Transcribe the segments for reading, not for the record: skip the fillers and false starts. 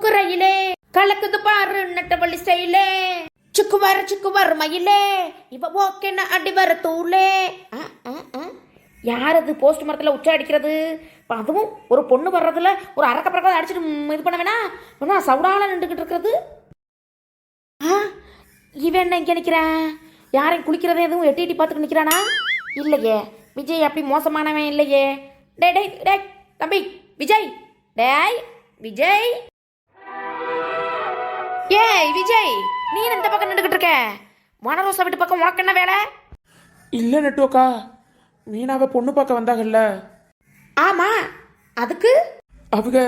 குக்குரையிலே கலக்குது பாரு நட்டவள்ளி ஸ்டைலே சுக்குவார மயிலே இவ ஓகேன்னா அடி வர தூளே. யார் அது போஸ்ட் மரத்தில் உச்சா அடிக்கிறது? அதுவும் ஒரு பொண்ணு வர்றதுல ஒரு அரக்க பறக்க அடிச்சுட்டு இது பண்ண வேணா சவுடால நின்றுக்கிட்டு இருக்கிறது. இவன் என்ன இங்கே நிற்கிறான்? யாரையும் குளிக்கிறதே எதுவும் எட்டி எட்டி பார்த்துட்டு நிற்கிறானா? இல்லையே, விஜய் அப்படி மோசமானவன் இல்லையே. டே டே டே தம்பி விஜய், டேய் விஜய், ஏய் விஜய், நீ இந்த பக்கம் நின்றுக்கிட்டு இருக்க? வனரோசா வீட்டு பக்கம் உனக்கு என்ன வேலை? இல்லை நெட்டோக்கா, மீனாவை பொண்ணு பார்க்க வந்தாங்கல்ல. ஆமா, அதுக்கு அவங்க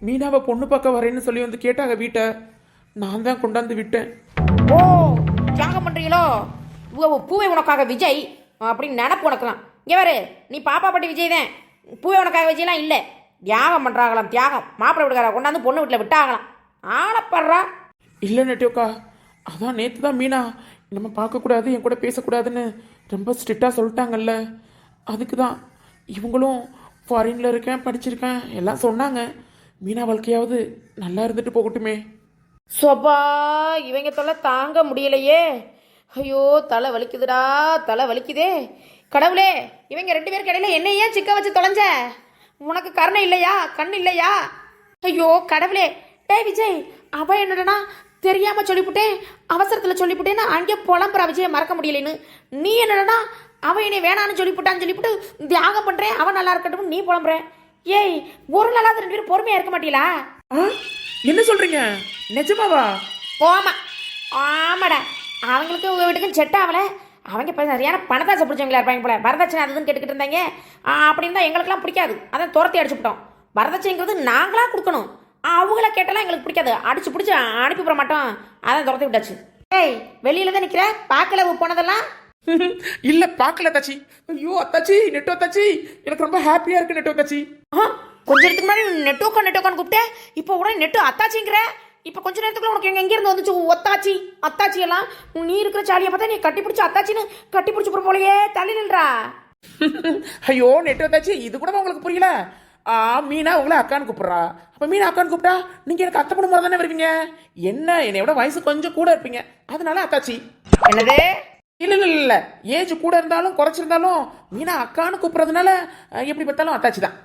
மீனாவை பொண்ணு பார்க்க வரேன்னு சொல்லி வந்து கேட்டாங்க வீட்டை. நான் தான் கொண்டாந்து விட்டேன். ஓ, தியாகம் பண்றீங்களோ? பூவை உனக்காக விஜய் அப்படின்னு நினப்பு உனக்குலாம். இங்கே வேறு, நீ பாப்பா பட்டி விஜய் தான். பூவை உனக்காக விஜய்லாம் இல்லை, தியாகம் பண்ணுறாங்களாம். தியாகம் மாப்பிள்ளை விடுக்கார கொண்டாந்து பொண்ணு வீட்டில் விட்டாகலாம். ஆளப்படுறா. இல்லை நெட்டோக்கா, அதான் நேற்று தான் மீனா நம்ம பார்க்கக்கூடாது, என் கூட பேசக்கூடாதுன்னு ரொம்ப ஸ்ட்ரிக்டாக சொல்லிட்டாங்கல்ல. அதுக்கு தான் இவங்களும் ஃபாரினில் இருக்கேன், படிச்சிருக்கேன் எல்லாம் சொன்னாங்க. மீனா வாழ்க்கையாவது நல்லா இருந்துட்டு போகட்டுமே. சொபா, இவங்க தொல்லை தாங்க முடியலையே. ஐயோ, தலை வலிக்குதுடா, தலை வலிக்குதே. கடவுளே, இவங்க 2 பேருக்கு இடையில என்ன ஏன் சிக்க வச்சு தொலைஞ்ச? உனக்கு கருணை இல்லையா? கண் இல்லையா? ஐயோ கடவுளே. டே விஜய், அவ என்னடனா தெரியாம சொல்லிவிட்டேன், அவசரத்தில் சொல்லிவிட்டேன்னு அங்கே புலம்புறா விஜயை மறக்க முடியலன்னு. நீ என்னடனா அவன் என்னை வேணான்னு சொல்லிவிட்டான்னு சொல்லிவிட்டு தியாகம் பண்ணுறேன், அவன் நல்லா இருக்கட்டும் நீ புலம்புற. ஏய், ஒரு நாளாவது 2 பேரும் பொறுமையாக இருக்க மாட்டீங்களா? என்ன சொல்றீங்க? நிஜமாவா? போமா, ஆமாடா, அவங்களுக்கு உங்கள் வீட்டுக்கும் செட் ஆகலை. அவங்க இப்போ சரியான பணத்தாசை பிடிச்சவங்களா இருப்பாங்க போல. வரதட்சணை அதுன்னு கேட்டுக்கிட்டு இருந்தாங்க. அப்படின்னு தான் எங்களுக்கெல்லாம் பிடிக்காது, அதான் துரத்தி அடிச்சுவிட்டோம். வரதட்சணைங்கிறது நாங்களாக கொடுக்கணும், அவங்கள கேட்டாலாம் எங்களுக்கு பிடிக்காது. அடிச்சு பிடிச்சி அனுப்பி போட மாட்டோம், அதான் துரத்தி விட்டாச்சு. ஏய், வெளியில தான் நிற்கிற, பார்க்கல போனதெல்லாம்? இல்ல பார்க்கல தாச்சி. ஐயோ அத்தாச்சி, நெட்டோ அத்தாச்சி, எனக்கு ரொம்ப ஹாப்பியா இருக்கு நெட்டோ அத்தாச்சி. கொஞ்ச நேரத்துக்கு முன்னாடி நெட்டோக்கான்னு கூப்பிட்டேன், இப்போ உடனே நெட்டோ அத்தாச்சிங்கிற. இப்போ கொஞ்ச நேரத்துக்குள்ள உனக்கு எங்க இருந்து வந்துச்சு ஒத்தாச்சி அத்தாச்சி எல்லாம்? நீ இருக்கிற சாலியை பார்த்தா நீ கட்டி பிடிச்சி அத்தாச்சின்னு கட்டி பிடிச்சி போலையே, தள்ளி நின்றா. ஐயோ நெட்டோ அத்தாச்சி, இது கூட உங்களுக்கு புரியல? மீனா உங்களை அக்கான்னு கூப்பிடுறா. அப்ப மீனா அக்கான்னு கூப்பிட்டா நீங்க எனக்கு அத்தை பொண்ணு தானே வருவீங்க. என்னை விட வயசு கொஞ்சம் கூட இருப்பீங்க, அதனால அத்தாச்சி. என்னது? இல்ல இல்ல இல்ல, ஏஜ் கூட இருந்தாலும் குறைச்சிருந்தாலும் மீனா அக்கான்னு கூப்பிடுறதுனால எப்படி பார்த்தாலும் அத்தாச்சி தான்.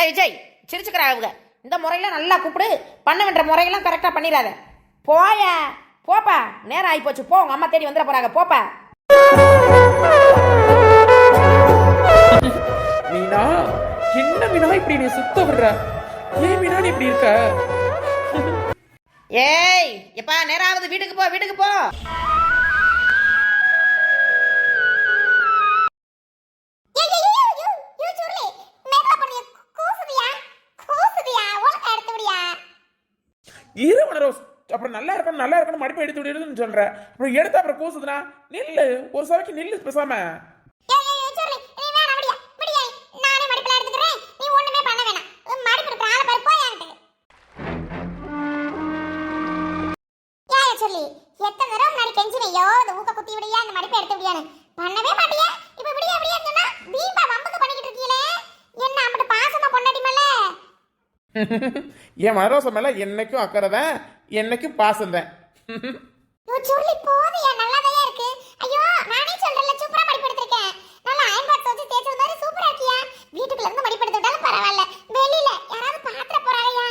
விஜய் சிரிச்சுக்கிறா. அவங்க இந்த முறையெல்லாம் நல்லா கூப்பிடு, பண்ண வேண்டிய முறையெல்லாம் கரெக்டா பண்ணிடாத. போப்பா, நேரம் ஆகி போச்சு, போ, உங்க அம்மா தேடி வந்துட போறாங்க, போப்பா. மீனா, என்ன மீனா இப்படி நீ சுத்த விடுற? ஏன் மீனா நீ இப்படி இருக்க? ஏய் எப்பா, நேரம் ஆகுது, வீட்டுக்கு போ, வீட்டுக்கு போ. அப்புறம் நல்லா இருக்கணும் மடிப்பு எடுத்து விடுன்னு சொல்ற. அப்புறம் எடுத்து அப்புறம் கூசுதுனா நில்லு, ஒரு சவைக்கு நில்லு பேசாம. என் மனரோசம் மேல என்னைக்கும் அக்கறை தான், என்னைக்கும் பாசம் தான். சொல்லி போதியா, நல்லாதான் இருக்கு. ஐயோ, நானே சொல்றேன்ல, சூப்பரா மடிப்படுத்திருக்கேன். நல்லா அயன் பாக்ஸ் வச்சு தேய்ச்சது மாதிரி சூப்பரா இருக்கியா. வீட்டுக்குள்ள இருந்து மடிப்படுத்தி விட்டாலும் பரவாயில்ல, வெளியில யாராவது பாத்திர போறாயா,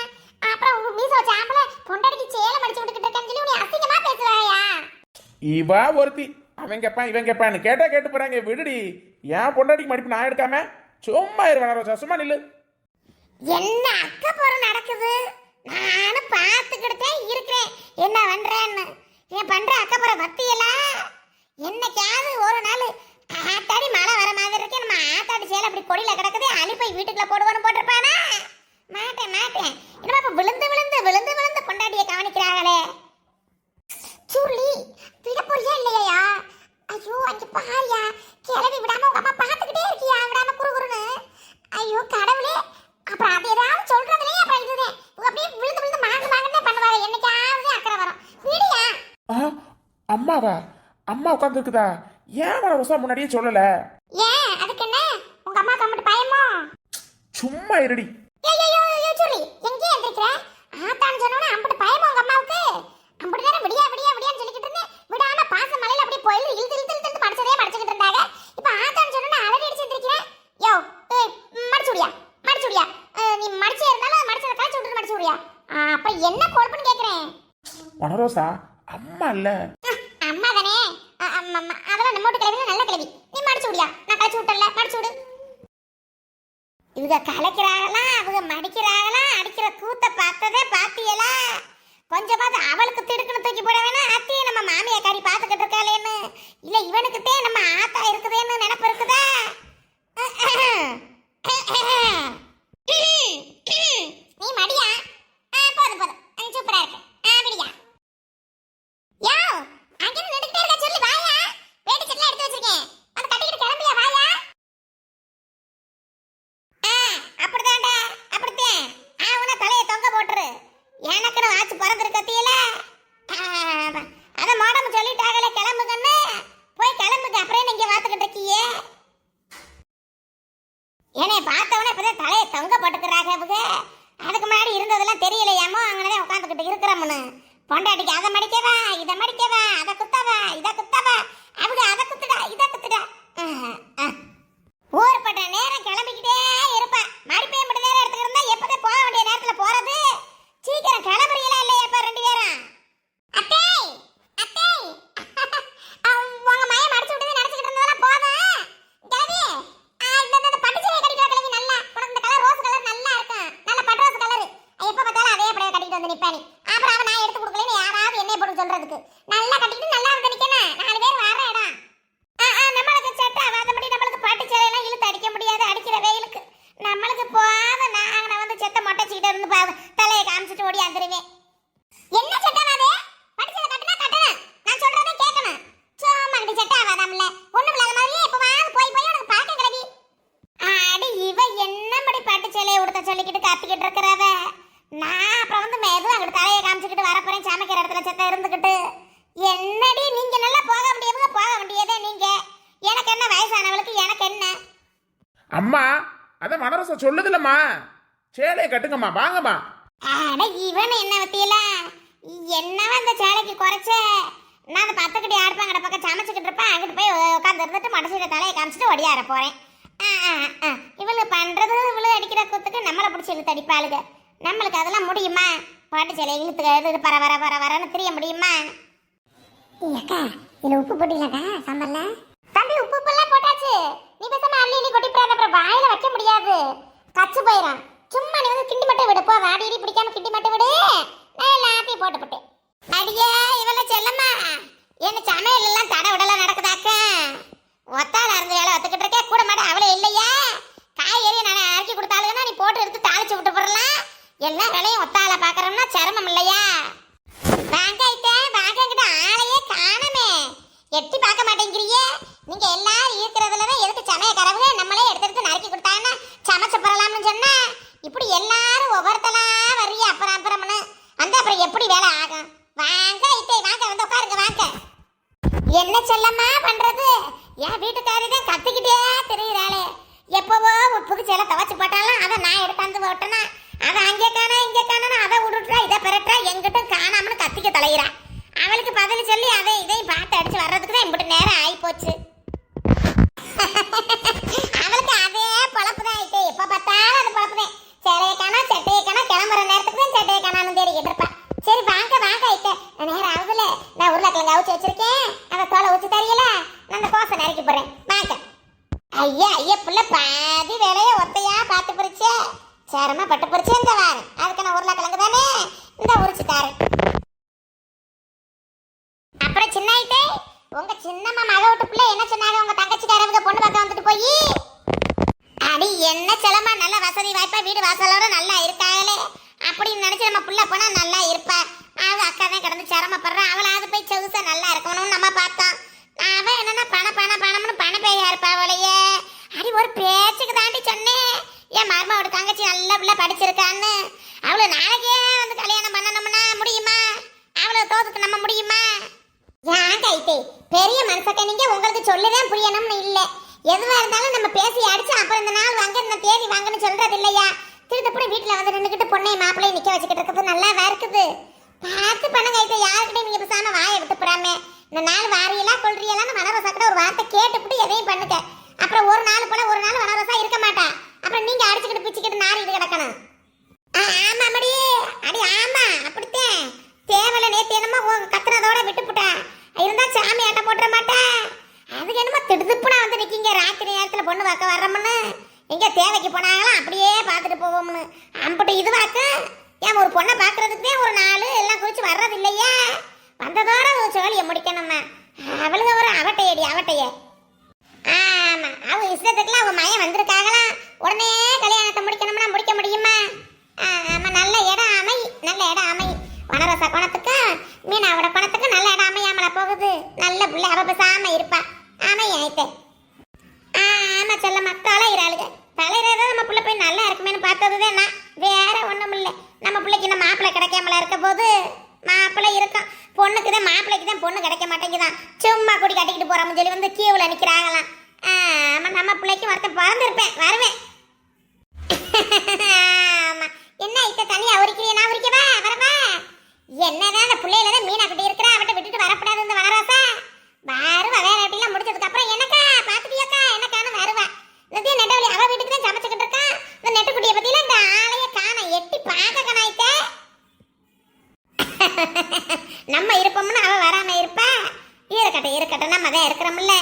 அப்புறம் மீச வச்ச ஆம்பளை பொண்டாடிக்கு சேலை மடிச்சு விட்டுக்கிட்டு இருக்கேன்னு சொல்லி உன்னை அசிங்கமா பேசுவாயா? இவா ஒருத்தி, அவன் கேப்பான் இவன் கேப்பான்னு கேட்டு போறாங்க. விடுடி, ஏன் பொண்டாடிக்கு மடிப்பு நான் எடுக்காம சும்மா இருவேன். சும்மா நில்லு. என்ன அக்க போற நடக்குது? நானும் பார்த்துக்கிட்டே இருக்கிறேன் என்ன பண்றேன்னு. ஏன் பண்ற அக்க போற பத்தியெல்லாம் என்னைக்காவது ஒரு நாள் ஆத்தாடி மழை வர மாதிரி இருக்கே, நம்ம ஆத்தாடி சேலை அப்படி கொடியில கிடக்குது, அழி போய் வீட்டுக்குள்ள போடுவான்னு போட்டிருப்பானா? மாட்டேன். என்னமா இப்ப விழுந்து பொண்டாட்டியை கவனிக்கிறாங்களே. சுருளி விட போறியா இல்லையா? ஐயோ, அங்க பாரியா, கிளவி விடாம உங்க அம்மா பார்த்துக்கிட்டே இருக்கியா, விடாம குறுகுறுன்னு. ஐயோ கடவுளே, அப்புறம் அது ஏதாவது சொல்றதுலயே அப்புறம் இதுதான் அப்படியே விழுந்து மாங்கன்னே பண்ணுவாங்க. என்னைக்காவது அக்கறை வரும். விடியா? அம்மாவா? அம்மா உட்கார்ந்து இருக்குதா? ஏன் மனரோசா முன்னாடியே சொல்லல? ஏன் அதுக்கு என்ன, உங்க அம்மா கம்மிட்டு பயமா? சும்மா இருடி. ஐயோ சொல்லி எங்கே மடிச்சு இருந்தாலும் மடிச்சத கழிச்சு விட்டு மடிச்சு விடுறியா? அப்ப என்ன குழப்பம்னு கேக்குறேன். வனரோசா அம்மா இல்ல. அம்மா தானே. அதெல்லாம் நம்ம வீட்டு கிளவி நல்ல கிளவி. நீ மடிச்சு விடியா? நான் கழிச்சு விட்டல, மடிச்சு விடு. இவங்க கலைக்கிறாங்களா, அவங்க மடிக்கிறாங்களா, அடிக்கிற கூத்த பார்த்ததே பாத்தியலா? கொஞ்சமாவது அவளுக்கு திடுக்குன்னு தூக்கி போட வேணா, அத்தையே நம்ம மாமியாக்காரி பார்த்துக்கிட்டு இருக்காளேன்னு, இல்ல இவனுக்குத்தே நம்ம ஆத்தா இருக்குதேன்னு நினைப்பு இருக்குதா? நீ மடியா? போதும் போதும், சூப்பரா இருக்கு. மடியா? யோ, அங்க நின்னுட்டே இருக்க, சொல்லு வாயா. வேட்டி சட்டை எடுத்து வச்சிருக்கேன், வந்து கட்டிக்கிட்டு கிளம்பியா வாயா? அப்படிதான்டா, அப்படித்தான். உன தலையை தொங்க போட்டுரு. எனக்குன்னு வாச்சு பிறந்திருக்கத்தியில அத மாடம் சொல்லிட்டாங்களே, கிளம்புங்கன்னு. போய் கிளம்புங்க, அப்புறம் நீங்க வாத்துக்கிட்டு இருக்கியே. என்னை பார்த்தவனே இப்பதான் தலையை தொங்க போட்டுக்கிறாங்க அவங்க. அதுக்கு முன்னாடி இருந்ததெல்லாம் தெரியலையாமோ, அங்கனதான் உட்காந்துக்கிட்டு இருக்கிறோம்னு. பொண்டாட்டிக்கு அதை மடிக்கவா, இதை மடிக்கவா, அதை குத்தவா, இதை குத்தவா, அவங்க அதை குத்துடா, இதை குத்துடா. ஊர்பட்ட நேரம் கிளம்பிக்கிட்டே இருப்பா. மடிப்பே மட்டும் நேரம் எடுத்துக்கிட்டு இருந்தா எப்பதான் போக வேண்டிய நேரத்துல போறது? சீக்கிரம் கிளம்புறீங்களா இல்லையாப்பா ரெண்டு பேரும்? அத்தை அத்தை உங்க மைய மடிச்சு விட்டு நினைச்சுக்கிட்டு இருந்ததெல்லாம் போதும். கிளவி இந்த பட்டுச்சீரை கட்டிட்டு கிளவி, நல்லா உனக்கு இந்த கலர் ரோஸ் கலர் நல்லா இருக்கும். நல்ல பட்டு ரோஸ் கலர். எப்ப பார்த்தாலும் அதே அப்படியே கட்டிட்டு வந்து நிப்பானி. அப்புறம் அவன் நான் எடுத்து கொடுக்கலன்னு யாராவது என்னைய போட்டு சொல்றதுக்கு. நல்லா கட்டிட்டு நல்லா வந்து நிக்கணும். 4 பேர் வர இடம். நம்மளுக்கு சட்டை வாதப்படி நம்மளுக்கு பட்டு சேலையெல்லாம் இழுத்து அடிக்க முடியாது. அடிக்கிற வெயிலுக்கு நம்மளுக்கு போகாத நாங்க வந்து செத்த மொட்டைச்சிக்கிட்டு இருந்து தலையை காமிச்சிட்டு ஓடி வந்துருவேன். என்ன சட்டை அது? பட்டு சேலை கட்டினா கட்டணும். நான் சொல்றதை கேட்கணும். சும்மா கட்டி சட்டை ஆகாதாம்ல, ஒண்ணும் இல்லாத மாதிரியே இப்ப வாங்க போய் போய் உனக்கு பார்க்க கிளவி. அடி இவ என்னபடி பட்டு சேலையை உடுத்த சொல்லிக்கிட்டு கத்திக்கிட்டு இருக்கிறவ. நான் அப்புறம் வந்து மெதுவும் அங்கிட்டு தலையை காமிச்சுக்கிட்டு வரப்போறேன். சமைக்கிற இடத்துல செத்த இருந்துக்கிட்டு. என்னடி நீங்க நல்லா போக முடியாம போக வேண்டியதே நீங்க. எனக்கு என்ன வயசானவளுக்கு, எனக்கு என்ன? அம்மா அதான் வனரோசா சொல்லுதுலம்மா, சேலையை கட்டுங்கம்மா, வாங்கம்மா. அட இவன் என்ன வத்தியல, என்னவா அந்த சேலைக்கு குறைச்ச? நான் அந்த 10 கட்டி ஆடுப்பேன், கடை பக்கம் சமைச்சுக்கிட்டு இருப்பேன். அங்கிட்டு போய் உட்காந்து இருந்துட்டு மனசுல தலையை காமிச்சிட்டு ஒடியார போறேன். இவளு பண்றது, இவளு அடிக்கிற கூத்துக்கு நம்மளை பிடிச்சி இழுத்து அடிப்பாளுங்க. நம்மளுக்கு அதெல்லாம் முடியுமா? பாட்டு சேலை இழுத்து பர வர வர வரன்னு தெரிய முடியுமா? அக்கா இதுல உப்பு போட்டீங்களாக்கா சாம்பார்ல? தம்பி உப்பு எல்லாம் போட்டாச்சு. நீ பேசாம அள்ளி அள்ளி கொட்டிப்றாத, அப்புறம் வாயில வைக்க முடியாது, கச்சு போயிடும். சும்மா நீ வந்து கிண்டி மட்டும் விடு. போ, வாடி இடி பிடிக்காம கிண்டி மட்டும் விடு. நான் எல்லாத்தையும் போட்டு அடியே இவள செல்லம்மா, என்ன சமையல் எல்லாம் தட விடலாம் நடக்குதாக்க? ஒத்தால இருந்து வேலை ஒத்துக்கிட்டு இருக்கே, கூட மாட்டேன் அவளே இல்லையா? காய்கறி நான் அரைக்கி கொடுத்தாலுன்னா நீ போட்டு எடுத்து தாளிச்சு விட்டு போடலாம். எல்லா வேலையும் ஒத்தால பாக்குறோம்னா சிரமம் இல்லையா? வாங்கிட்ட வாங்கிட்ட ஆளையே காணமே, எட்டி பார்க்க மாட்டேங்கிறியே. நீங்க எல்லாரும் இருக்கிறதுலதான் எதுக்கு சமையக்காரவங்க நம்மளே எடுத்து நறுக்கி கொடுத்தாங்கன்னா சமைச்சு போடலாம்னு சொன்னா, இப்படி எல்லாரும் ஒவ்வொருத்தலா வர்றிய அப்புறம் அப்புறம்னு அந்த அப்புறம் எப்படி வேலை ஆகும்? வாங்க இட்டை வாங்க, வந்து உட்காருங்க வாங்க. என்ன செல்லம்மா பண்றது? என் வீட்டுக்காரிதான் கத்திக்கிட்டே தெரியுறாளே. எப்பவோ ஒரு புது சேலை துவைச்சு போட்டாலும் அதை நான் எடுத்தாந்து போட்டேன்னா அதை அங்கே காணா இங்கே காணா, அதை விடுறா இதை பெறட்டா, எங்கிட்டும் காணாமனு கத்திக்க தலையிறா. அவளுக்கு பதில் சொல்லி அதை இதையும் பார்த்து அடிச்சு வர்றதுக்கு தான் இப்படி நேரம் ஆகி போச்சு. அவளுக்கு அதே பொழப்பு தான் ஆயிட்டு, எப்ப பார்த்தாலும் அது பொழப்பு தான். சேலையை காணா சட்டையை காணா, கிளம்புற நேரத்துக்கு தான் சட்டையை காணான்னு தேடிக்கிட்டு இருப்பேன். சரி வாங்க வாங்க ஆயிட்டு, நேரம் ஆகுதுல. நான் உருளைக்கிழங்கு அவிச்சு வச்சிருக்கேன், அதை தோலை ஊற்றி தரியல, நான் அந்த கோசை நறுக்கி போடுறேன் வாங்க. ஐயா ஐயா புள்ள பாதி வேலையை ஒத்தையா பார்த்து பிரிச்சே, சேரமா பட்டு பிரிச்சு இந்த வாரம். அதுக்கு நான் உருளைக்கிழங்கு தானே இந்த உரிச்சு தாரேன். அப்புறம் சின்ன ஆயிட்டே, உங்க சின்னம்மா மக விட்டு பிள்ளை என்ன சொன்னாங்க? உங்க தங்கச்சிக்காரவங்க பொண்ணு பார்க்க வந்துட்டு போய் அடி என்ன செலமா, நல்ல வசதி வாய்ப்பா வீடு வாசலோட நல்லா இருக்காங்களே அப்படின்னு நினைச்சு நம்ம புள்ள போனா நல்லா இருப்பா. அவ அக்கா தான் கிடந்து சிரமப்படுறா, அவளாவது போய் செவுசா நல்லா இருக்கணும்னு நம்ம பார்த்தோம். அவன் என்னன்னா பணம்னு பண பேயா இருப்பா அவளையே. அடி ஒரு பேச்சுக்கு தாண்டி சொன்னேன், என் மருமாவோட தங்கச்சி நல்ல பிள்ளை படிச்சிருக்கான்னு. அவளை நாளைக்கே வந்து கல்யாணம் பண்ணணும்னா முடியுமா? அவளை தோத்துக்கு நம்ம முடியுமா? ஏன் கைத்தே பெரிய மனசக்க, நீங்க உங்களுக்கு சொல்லதான் புரியணும்னு இல்ல. எதுவா இருந்தாலும் நம்ம பேசி அடிச்சு அப்புறம் இந்த நாள் வாங்க இந்த தேதி வாங்கன்னு சொல்றது இல்லையா? திருத்தப்படி வீட்டுல வந்து நின்றுக்கிட்டு பொண்ணை மாப்பிள்ளையை நிக்க வச்சுக்கிட்டு இருக்கிறது நல்லாவா இருக்குது? பார்த்து பண்ணுங்க கைத்தே, யாருக்கிட்டே நீங்க பேசாம வாயை விட்டு போறாம. இந்த நாள் வாரியெல்லாம் கொள்றியெல்லாம் வனரோசாக்கிட்ட ஒரு வார்த்தை கேட்டுப்பட்டு எதையும் பண்ணுங்க. அப்புறம் ஒரு நாள் போல ஒரு நாள் வனரோசா இருக்க மாட்டா. அப்புறம் நீங்க அடிச்சுக்கிட்டு பிச்சுக்கிட்டு நாரிட்டு கிடக்கணும். தேவைக்கு போனாலும் அப்படியே பார்த்துட்டு போவோம்னு அம்பிட்டு இதுவாக்கு ஏன் ஒரு பொண்ணை பார்க்கறதுக்கே ஒரு நாள் எல்லாம் குறிச்சு வர்றது இல்லையா வந்ததோட ஒரு சோழியை முடிக்கணும்மா அவளுங்க ஒரு அவட்டையே ஆமா அவ இஷ்டத்துக்குலாம் அவ மயம் வந்திருக்காங்களாம் உடனே கல்யாணத்தை முடிக்கணும்னா முடிக்க முடியுமா ஆமா நல்ல இடம் அமை வனரச குணத்துக்கு மீனாவோட குணத்துக்கு நல்ல இடம் அமையாமல போகுது நல்ல பிள்ளை அவ பேசாம இருப்பா ஆமை ஆயிட்டே ஆமா சொல்ல மக்களா இறாளுங்க தலையிறத நம்ம பிள்ளை போய் நல்லா இருக்குமேனு பார்த்ததுதான் நான் வேற ஒண்ணும் இல்லை நம்ம பிள்ளைக்கு இந்த மாப்பிள்ளை கிடைக்காமல இருக்க போது மாப்பிள்ளை இருக்கும் பொண்ணுக்கு தான் மாப்பிள்ளைக்கு தான் பொண்ணு கிடைக்க மாட்டேங்குதான் சும்மா கொடி கட்டிக்கிட்டு போறோம்னு சொல்லி வந்து கீவுல நிக்கிறாங்களாம் ஆமா நம்ம பிள்ளைக்கு ஒருத்தன் பிறந்திருப்பேன் வருவேன் ஆமா என்ன இத்த தனியா உரிக்கிறீ நான் உரிக்கவா வரவா என்னதான் அந்த பிள்ளையில தான் மீனா கிட்ட இருக்கிறா அவட்ட விட்டுட்டு வரப்படாது இந்த வனராசா வருவா வேற எப்படிலாம் முடிச்சதுக்கு அப்புறம் என்னக்கா பாத்துட்டியாக்கா என்னக்கானு வருவா இந்த நெட்டவழி அவ வீட்டுக்கு தான் சமைச்சுக்கிட்டு இருக்கா இந்த நெட்டுக்குட்டியை பத்தியில இந்த ஆளைய காண எட்டி பார்க்க கணாயிட்ட நம்ம இருப்போம்னு அவ வராம இருப்பா இருக்கட்டும் நம்ம தான் இருக்கிறோம்ல